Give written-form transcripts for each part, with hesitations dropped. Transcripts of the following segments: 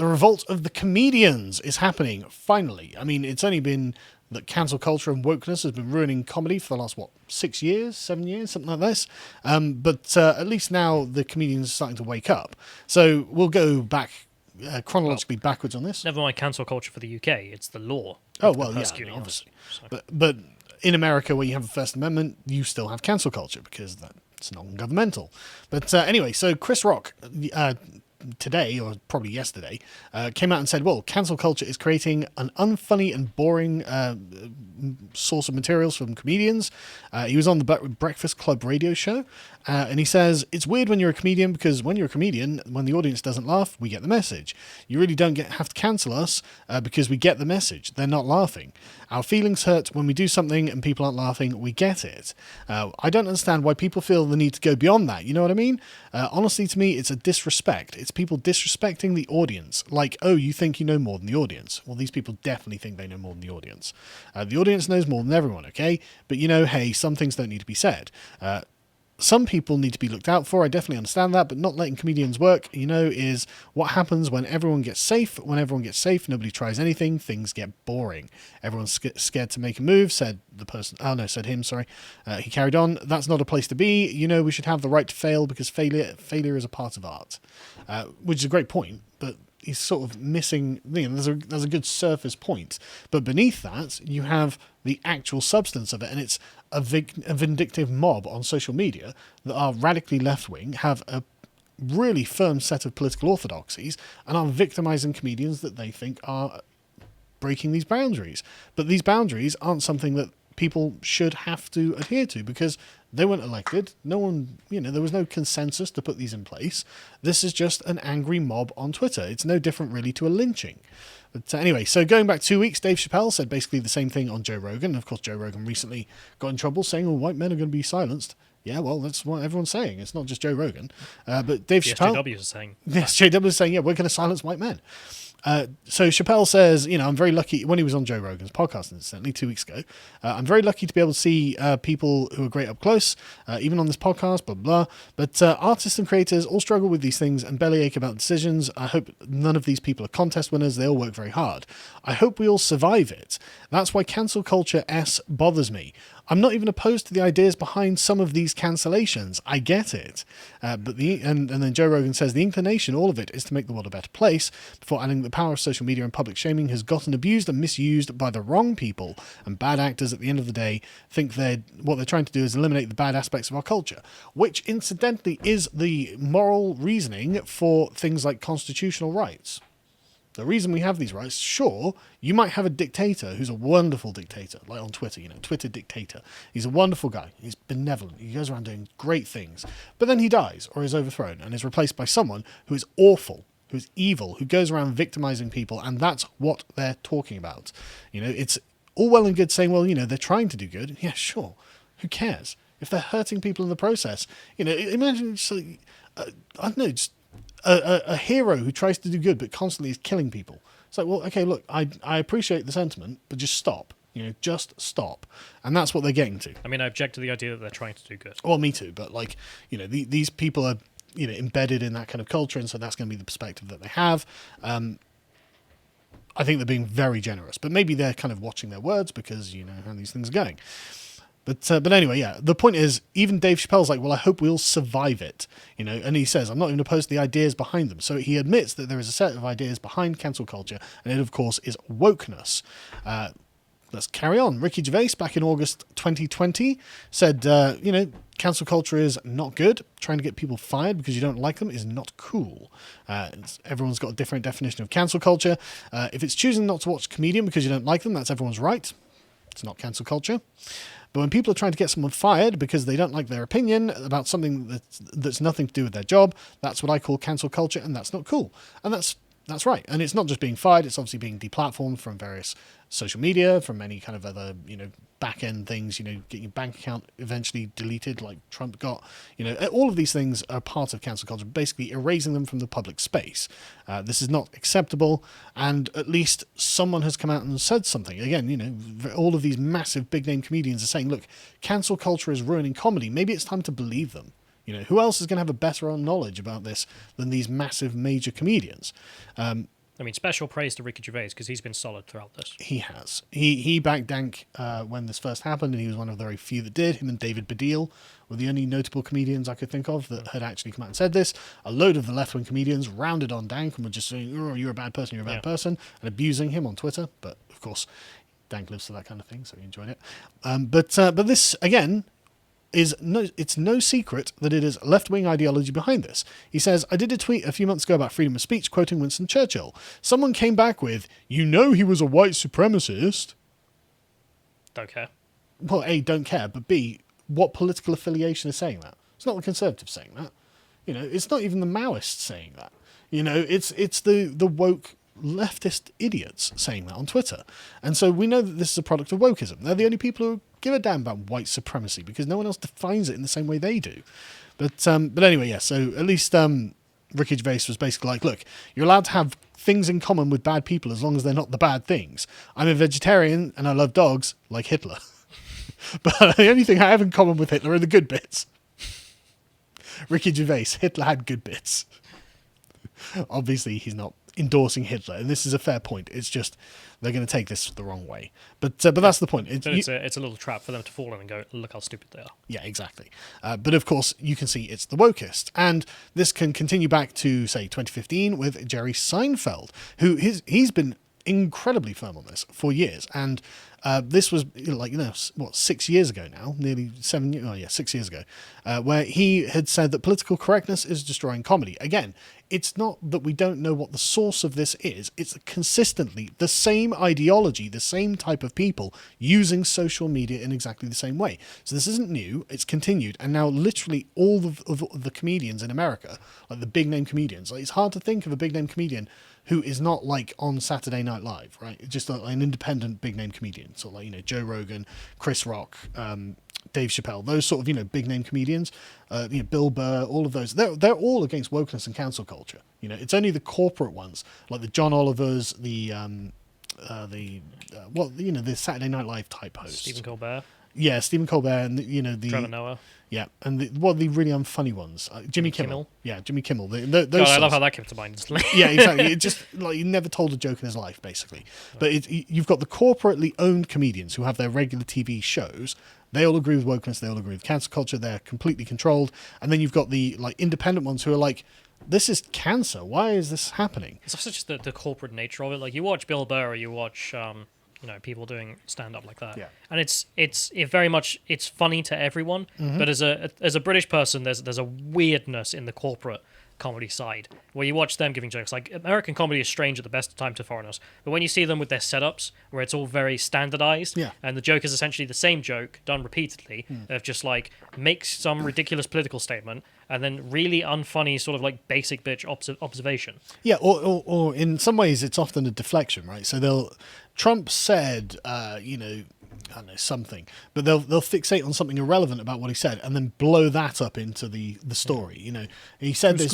The revolt of the comedians is happening, finally. I mean, it's only been that cancel culture and wokeness has been ruining comedy for the last, 6 years, 7 years, something like this. But at least now the comedians are starting to wake up. So we'll go back chronologically backwards on this. Never mind cancel culture for the UK, it's the law. Oh, well, yeah, I mean, obviously. So. But in America, where you have the First Amendment, you still have cancel culture because that's non-governmental. But anyway, so Chris Rock... today, or probably yesterday, came out and said, well, cancel culture is creating an unfunny and boring source of materials from comedians. He was on the Breakfast Club radio show, and he says, it's weird when you're a comedian, because when you're a comedian, when the audience doesn't laugh, we get the message. You really don't have to cancel us because we get the message. They're not laughing. Our feelings hurt when we do something and people aren't laughing. We get it. I don't understand why people feel the need to go beyond that. You know what I mean? Honestly, to me, it's a disrespect. It's people disrespecting the audience. Like, oh, you think you know more than the audience. Well, these people definitely think they know more than the audience. The audience knows more than everyone, okay? But, hey, some things don't need to be said. Some people need to be looked out for. I definitely understand that, but not letting comedians work, is what happens when everyone gets safe. When everyone gets safe, nobody tries anything, things get boring. Everyone's scared to make a move, said him, sorry. He carried on, that's not a place to be. We should have the right to fail because failure is a part of art. Which is a great point, but he's sort of missing, there's a good surface point. But beneath that, you have the actual substance of it, and it's a vindictive mob on social media that are radically left-wing, have a really firm set of political orthodoxies, and are victimizing comedians that they think are breaking these boundaries. But these boundaries aren't something that people should have to adhere to because they weren't elected. No one, there was no consensus to put these in place. This is just an angry mob on Twitter. It's no different really to a lynching. But anyway, so going back 2 weeks, Dave Chappelle said basically the same thing on Joe Rogan. Of course, Joe Rogan recently got in trouble saying, white men are going to be silenced. Yeah, well, that's what everyone's saying. It's not just Joe Rogan. But Dave Chappelle... SJW is saying. Yes, JW is saying, we're going to silence white men. So Chappelle says, I'm very lucky, when he was on Joe Rogan's podcast, incidentally, 2 weeks ago, I'm very lucky to be able to see people who are great up close, even on this podcast, blah, blah, blah. But artists and creators all struggle with these things and bellyache about decisions. I hope none of these people are contest winners. They all work very hard. I hope we all survive it. That's why cancel culture bothers me. I'm not even opposed to the ideas behind some of these cancellations. I get it. And then Joe Rogan says the inclination, all of it, is to make the world a better place, before adding the power of social media and public shaming has gotten abused and misused by the wrong people, and bad actors at the end of the day think what they're trying to do is eliminate the bad aspects of our culture, which incidentally is the moral reasoning for things like constitutional rights. The reason we have these rights, sure, you might have a dictator who's a wonderful dictator, like on Twitter, Twitter dictator. He's a wonderful guy. He's benevolent. He goes around doing great things. But then he dies or is overthrown and is replaced by someone who is awful, who is evil, who goes around victimizing people, and that's what they're talking about. It's all well and good saying, well, they're trying to do good. Yeah, sure. Who cares? If they're hurting people in the process, imagine, I don't know, just a hero who tries to do good but constantly is killing people. It's like, well, okay, look, I appreciate the sentiment, but just stop. Just stop. And that's what they're getting to. I mean, I object to the idea that they're trying to do good. Well, me too, but these people are, embedded in that kind of culture, and so that's going to be the perspective that they have. I think they're being very generous, but maybe they're kind of watching their words because how these things are going. But anyway, yeah, the point is, even Dave Chappelle's like, well, I hope we'll survive it, and he says, I'm not even opposed to the ideas behind them. So he admits that there is a set of ideas behind cancel culture, and it, of course, is wokeness. Let's carry on. Ricky Gervais, back in August 2020, said, cancel culture is not good. Trying to get people fired because you don't like them is not cool. Everyone's got a different definition of cancel culture. If it's choosing not to watch a comedian because you don't like them, that's everyone's right. It's not cancel culture. But when people are trying to get someone fired because they don't like their opinion about something that's nothing to do with their job, that's what I call cancel culture, and that's not cool. And that's right. And it's not just being fired, it's obviously being deplatformed from various social media, from any kind of other, back-end things, getting your bank account eventually deleted like Trump got. All of these things are part of cancel culture, basically erasing them from the public space. This is not acceptable, and at least someone has come out and said something. Again, all of these massive big-name comedians are saying, look, cancel culture is ruining comedy. Maybe it's time to believe them. Who else is going to have a better knowledge about this than these massive major comedians? I mean, special praise to Ricky Gervais because he's been solid throughout this. He has. He backed Dank when this first happened, and he was one of the very few that did. Him and David Baddiel were the only notable comedians I could think of that had actually come out and said this. A load of the left-wing comedians rounded on Dank and were just saying, "Oh, you're a bad person, you're a bad person," and abusing him on Twitter. But, of course, Dank lives for that kind of thing, so he enjoyed it. But this, again, it's no secret that it is left-wing ideology behind this. He says, I did a tweet a few months ago about freedom of speech, quoting Winston Churchill. Someone came back with, "You know he was a white supremacist." Don't care. Well, A, don't care, but B, what political affiliation is saying that? It's not the Conservatives saying that. You know, it's not even the Maoists saying that. You know, it's the woke leftist idiots saying that on Twitter. And so we know that this is a product of wokeism. They're the only people who give a damn about white supremacy because no one else defines it in the same way they do. But anyway, yeah, so at least Ricky Gervais was basically like, look, you're allowed to have things in common with bad people as long as they're not the bad things. I'm a vegetarian and I love dogs like Hitler. But the only thing I have in common with Hitler are the good bits. Ricky Gervais, Hitler had good bits. Obviously, he's not endorsing Hitler, and this is a fair point. It's just they're going to take this the wrong way. But that's the point. It's a little trap for them to fall in and go, look how stupid they are. Yeah, exactly. But of course, you can see it's the wokest. And this can continue back to, say, 2015 with Jerry Seinfeld, who he's been incredibly firm on this for years. And this was 6 years ago now, nearly 7 years, 6 years ago, where he had said that political correctness is destroying comedy. Again, it's not that we don't know what the source of this is. It's consistently the same ideology, the same type of people using social media in exactly the same way. So this isn't new. It's continued. And now literally all of the comedians in America, like the big name comedians, like it's hard to think of a big name comedian who is not like on Saturday Night Live, right? Just like an independent big name comedian. So like, Joe Rogan, Chris Rock, Dave Chappelle, those sort of, big name comedians, Bill Burr, all of those, they're all against wokeness and cancel culture. It's only the corporate ones, like the John Olivers, the Saturday Night Live type hosts. Stephen Colbert. Yeah, Stephen Colbert, and the Trevor Noah. Yeah, and the really unfunny ones? Jimmy Kimmel. Yeah, Jimmy Kimmel. Those God, I love how that came to mind instantly. Yeah, exactly. It just like he never told a joke in his life, basically. But you've got the corporately owned comedians who have their regular TV shows. They all agree with wokeness. They all agree with cancel culture. They're completely controlled. And then you've got the independent ones who are like, this is cancer. Why is this happening? It's also just the corporate nature of it. Like you watch Bill Burr, or you watch people doing stand up like that. Yeah. And it's very much it's funny to everyone, but as a British person, there's a weirdness in the corporate comedy side where you watch them giving jokes. Like American comedy is strange at the best of time to foreigners, but when you see them with their setups where it's all very standardized, and the joke is essentially the same joke done repeatedly, of just like makes some ridiculous political statement and then really unfunny sort of like basic bitch observation. Yeah, or in some ways it's often a deflection, right? So Trump said, I don't know, something, but they'll fixate on something irrelevant about what he said and then blow that up into the story. He said this,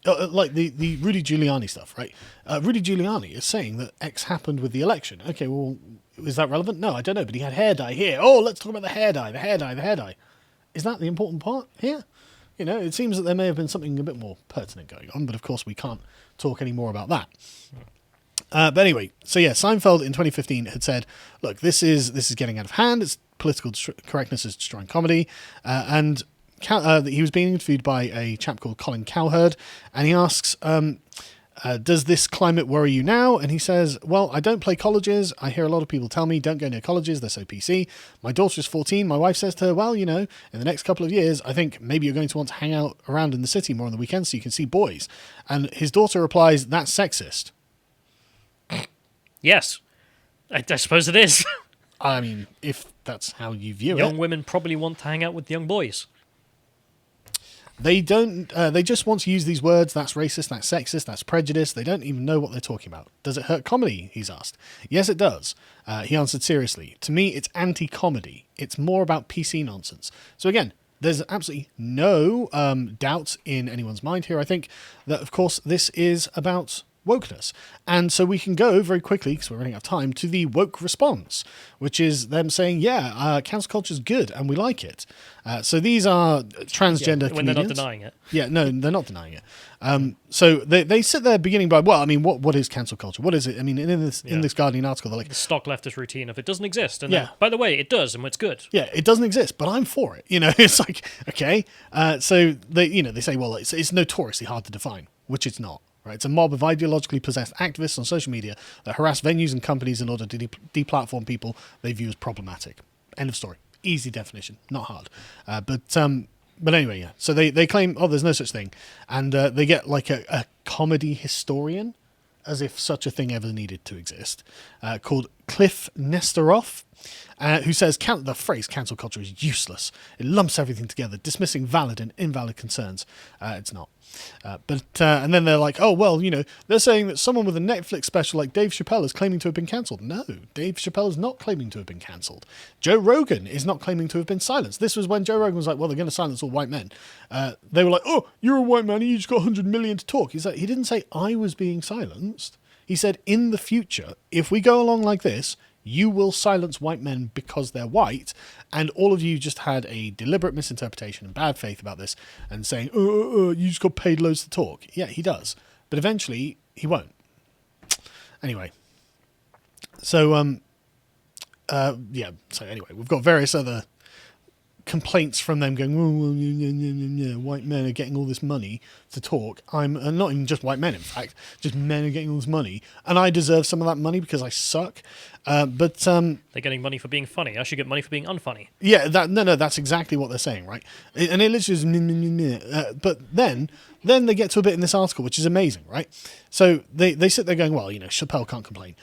like the Rudy Giuliani stuff, right? Rudy Giuliani is saying that X happened with the election. Okay, well, is that relevant? No, I don't know, but he had hair dye here. Oh, let's talk about the hair dye. Is that the important part here? It seems that there may have been something a bit more pertinent going on, but of course we can't talk any more about that. But anyway, so yeah, Seinfeld in 2015 had said, look, this is getting out of hand. It's political correctness is destroying comedy. And he was being interviewed by a chap called Colin Cowherd, and he asks, does this climate worry you now? And he says, well, I don't play colleges. I hear a lot of people tell me don't go near colleges. They're so PC. My daughter is 14. My wife says to her, well, in the next couple of years, I think maybe you're going to want to hang out around in the city more on the weekends so you can see boys. And his daughter replies, that's sexist. Yes, I suppose it is. I mean, if that's how you view it. Young women probably want to hang out with young boys. They don't. They just want to use these words. That's racist. That's sexist. That's prejudice. They don't even know what they're talking about. Does it hurt comedy? He's asked. Yes, it does. He answered seriously. To me, it's anti-comedy. It's more about PC nonsense. So again, there's absolutely no doubt in anyone's mind here. I think that, of course, this is about wokeness. And so we can go very quickly, because we're running out of time, to the woke response, which is them saying, cancel culture is good and we like it. So these are transgender comedians. When they're not denying it. Yeah, no, they're not denying it. So they sit there beginning by, what is cancel culture? What is it? I mean, in this Guardian article, they're like... The stock leftist routine of it doesn't exist. And then, by the way, it does, and it's good. Yeah, it doesn't exist, but I'm for it. It's like, okay. So they say, well, it's notoriously hard to define, which it's not. Right, it's a mob of ideologically possessed activists on social media that harass venues and companies in order to deplatform people they view as problematic. End of story. Easy definition, not hard. But anyway, yeah. So they claim, there's no such thing, and they get like a comedy historian, as if such a thing ever needed to exist, called Cliff Nestoroff, who says the phrase cancel culture is useless. It lumps everything together, dismissing valid and invalid concerns. It's not. And then they're like, they're saying that someone with a Netflix special like Dave Chappelle is claiming to have been cancelled. No, Dave Chappelle is not claiming to have been cancelled. Joe Rogan is not claiming to have been silenced. This was when Joe Rogan was like, well, they're going to silence all white men. They were like, oh, you're a white man, you just got 100 million to talk. He's like, he didn't say I was being silenced. He said, in the future, if we go along like this, you will silence white men because they're white, and all of you just had a deliberate misinterpretation and bad faith about this and saying, you just got paid loads to talk. Yeah, he does. But eventually, he won't. Anyway. So anyway, we've got various other complaints from them going, white men are getting all this money to talk. I'm not even just white men, in fact, just men are getting all this money, and I deserve some of that money because I suck. But they're getting money for being funny. I should get money for being unfunny. Yeah, that's exactly what they're saying, right? And it literally is, but then they get to a bit in this article which is amazing, right? So they sit there going, Chappelle can't complain.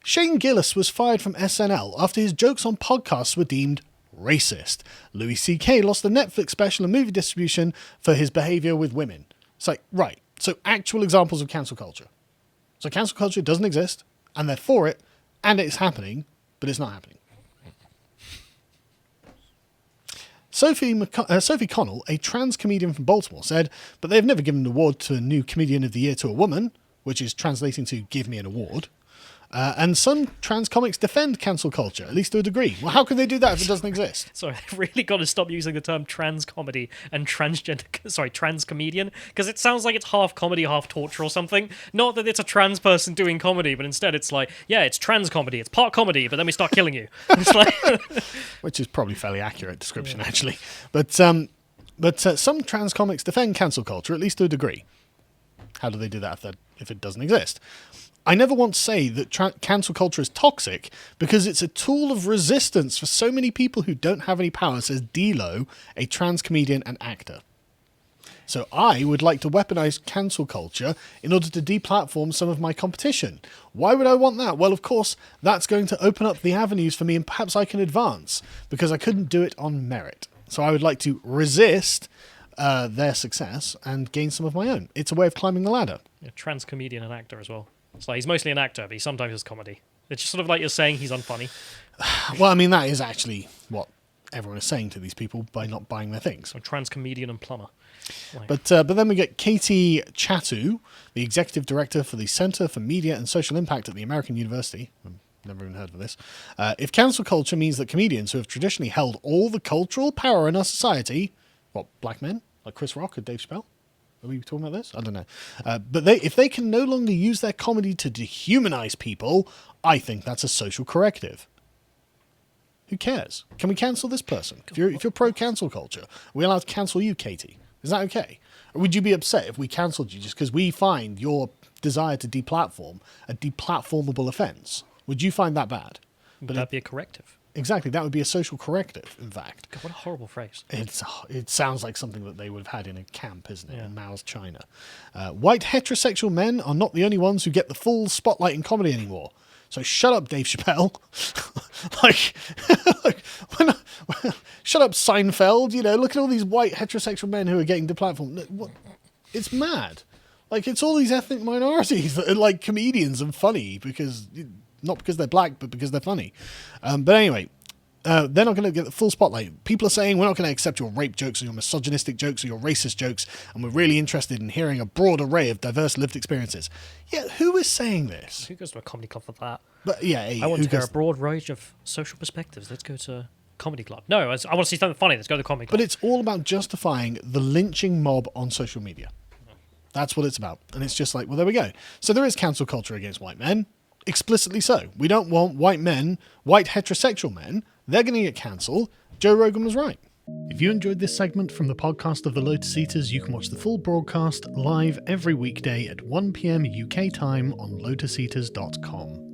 Shane Gillis was fired from SNL after his jokes on podcasts were deemed racist. Louis C.K. lost the Netflix special and movie distribution for his behavior with women. It's like, right. So actual examples of cancel culture. So cancel culture doesn't exist, and they're for it, and it's happening, but it's not happening. Sophie Connell, a trans comedian from Baltimore, said, but they've never given an award to a new comedian of the year to a woman, which is translating to give me an award. And some trans comics defend cancel culture, at least to a degree. Well, how can they do that if it doesn't exist? Sorry, I've really got to stop using the term trans comedy and trans comedian, because it sounds like it's half comedy, half torture or something. Not that it's a trans person doing comedy, but instead it's like, it's trans comedy, it's part comedy, but then we start killing you. It's like which is probably a fairly accurate description, actually. But some trans comics defend cancel culture, at least to a degree. How do they do that if it doesn't exist? I never once say that cancel culture is toxic because it's a tool of resistance for so many people who don't have any power, says D-Lo, a trans comedian and actor. So I would like to weaponize cancel culture in order to deplatform some of my competition. Why would I want that? Well, of course, that's going to open up the avenues for me and perhaps I can advance because I couldn't do it on merit. So I would like to resist their success and gain some of my own. It's a way of climbing the ladder. Yeah, trans comedian and actor as well. It's like he's mostly an actor, but he sometimes does comedy. It's just sort of like you're saying he's unfunny. Well, I mean, that is actually what everyone is saying to these people by not buying their things. A trans comedian and plumber. But then we get Katie Chatu, the executive director for the Center for Media and Social Impact at the American University. I've never even heard of this. If cancel culture means that comedians who have traditionally held all the cultural power in our society, black men, like Chris Rock or Dave Chappelle? Are we talking about this? I don't know. But if they can no longer use their comedy to dehumanize people, I think that's a social corrective. Who cares? Can we cancel this person? If you're pro-cancel culture, are we allowed to cancel you, Katie? Is that okay? Or would you be upset if we cancelled you just because we find your desire to deplatform a deplatformable offence? Would you find that bad? Would that be a corrective? Exactly, that would be a social corrective, in fact. God, what a horrible phrase. It sounds like something that they would have had in a camp, isn't it, in Mao's China. White heterosexual men are not the only ones who get the full spotlight in comedy anymore. So shut up, Dave Chappelle. Shut up, Seinfeld. Look at all these white heterosexual men who are getting deplatformed. It's mad. It's all these ethnic minorities that are like comedians and funny because... Not because they're black, but because they're funny. But anyway, they're not going to get the full spotlight. People are saying, we're not going to accept your rape jokes or your misogynistic jokes or your racist jokes, and we're really interested in hearing a broad array of diverse lived experiences. Yeah, who is saying this? Who goes to a comedy club for that? But yeah, I want to hear a broad range of social perspectives. Let's go to a comedy club. No, I want to see something funny. Let's go to the comedy club. But it's all about justifying the lynching mob on social media. That's what it's about. And it's just like, well, there we go. So there is cancel culture against white men. Explicitly so. We don't want white men, white heterosexual men. They're going to get cancelled. Joe Rogan was right. If you enjoyed this segment from the podcast of the Lotus Eaters, you can watch the full broadcast live every weekday at 1 p.m. UK time on lotuseaters.com.